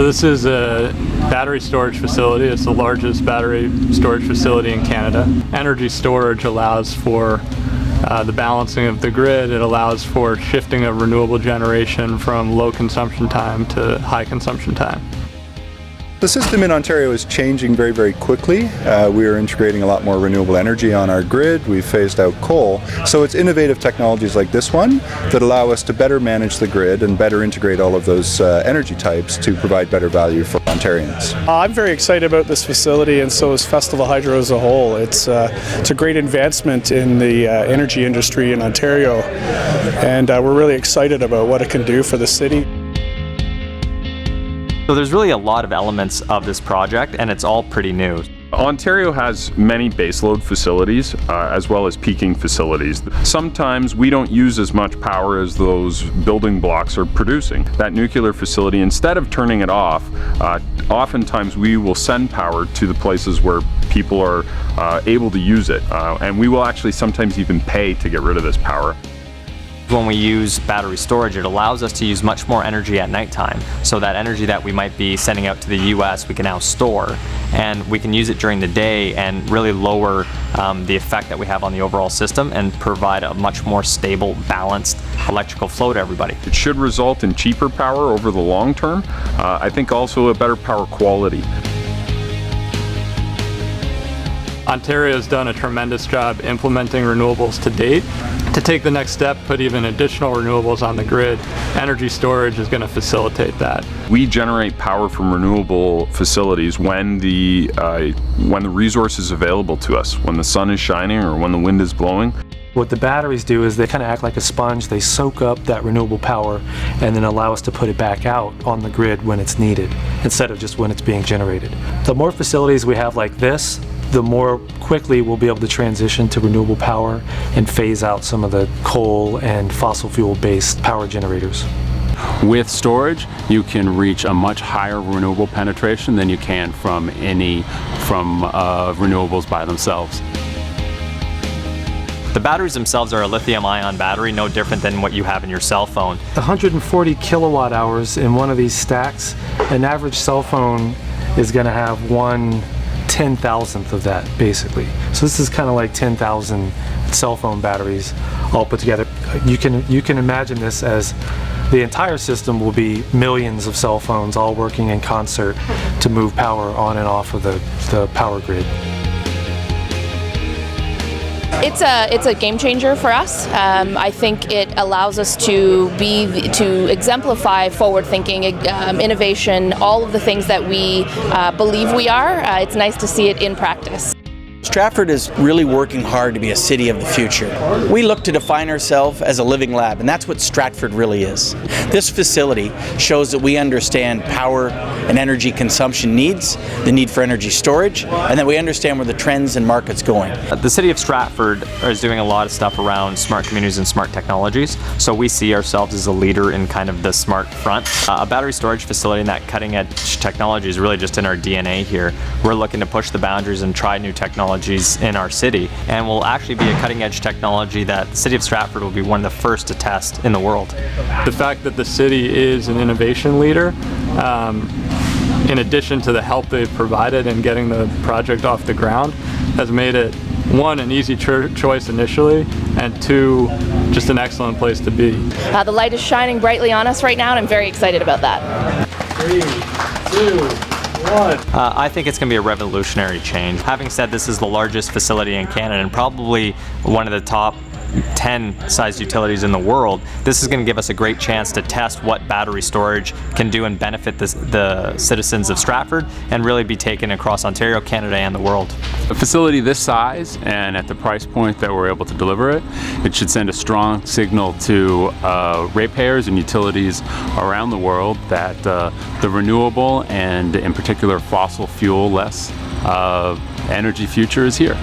So this is a battery storage facility. It's the largest battery storage facility in Canada. Energy storage allows for the balancing of the grid. It allows for shifting of renewable generation from low consumption time to high consumption time. The system in Ontario is changing very, very quickly. We are integrating a lot more renewable energy on our grid. We've phased out coal. So it's innovative technologies like this one that allow us to better manage the grid and better integrate all of those energy types to provide better value for Ontarians. I'm very excited about this facility, and so is Festival Hydro as a whole. It's a great advancement in the energy industry in Ontario, and we're really excited about what it can do for the city. So there's really a lot of elements of this project, and it's all pretty new. Ontario has many baseload facilities as well as peaking facilities. Sometimes we don't use as much power as those building blocks are producing. That nuclear facility, instead of turning it off, oftentimes we will send power to the places where people are able to use it. And we will actually sometimes even pay to get rid of this power. When we use battery storage, it allows us to use much more energy at nighttime. So that energy that we might be sending out to the US, we can now store, and we can use it during the day and really lower the effect that we have on the overall system and provide a much more stable, balanced electrical flow to everybody. It should result in cheaper power over the long term. I think also a better power quality. Ontario has done a tremendous job implementing renewables to date. To take the next step, put even additional renewables on the grid, energy storage is going to facilitate that. We generate power from renewable facilities when the resource is available to us, when the sun is shining or when the wind is blowing. What the batteries do is they kind of act like a sponge. They soak up that renewable power and then allow us to put it back out on the grid when it's needed, instead of just when it's being generated. The more facilities we have like this, the more quickly we'll be able to transition to renewable power and phase out some of the coal and fossil fuel based power generators. With storage, you can reach a much higher renewable penetration than you can from renewables by themselves. The batteries themselves are a lithium-ion battery, no different than what you have in your cell phone. 140 kilowatt hours in one of these stacks. An average cell phone is going to have 1/10,000th of that, basically. So this is kind of like 10,000 cell phone batteries all put together. You can imagine this as the entire system will be millions of cell phones all working in concert to move power on and off of the power grid. It's a game changer for us. I think it allows us to exemplify forward thinking, innovation, all of the things that we believe we are. It's nice to see it in practice. Stratford is really working hard to be a city of the future. We look to define ourselves as a living lab, and that's what Stratford really is. This facility shows that we understand power and energy consumption needs, the need for energy storage, and that we understand where the trends and market's going. The city of Stratford is doing a lot of stuff around smart communities and smart technologies, so we see ourselves as a leader in kind of the smart front. A battery storage facility and that cutting edge technology is really just in our DNA here. We're looking to push the boundaries and try new technologies in our city, and will actually be a cutting-edge technology that the city of Stratford will be one of the first to test in the world. The fact that the city is an innovation leader, in addition to the help they've provided in getting the project off the ground, has made it, one, an easy choice initially, and two, just an excellent place to be. The light is shining brightly on us right now, and I'm very excited about that. 3, 2, 1. I think it's going to be a revolutionary change. Having said, this is the largest facility in Canada and probably one of the top 10 sized utilities in the world. This is going to give us a great chance to test what battery storage can do and benefit the citizens of Stratford, and really be taken across Ontario, Canada, and the world. A facility this size and at the price point that we're able to deliver it, it should send a strong signal to ratepayers and utilities around the world that the renewable and in particular fossil fuel less energy future is here.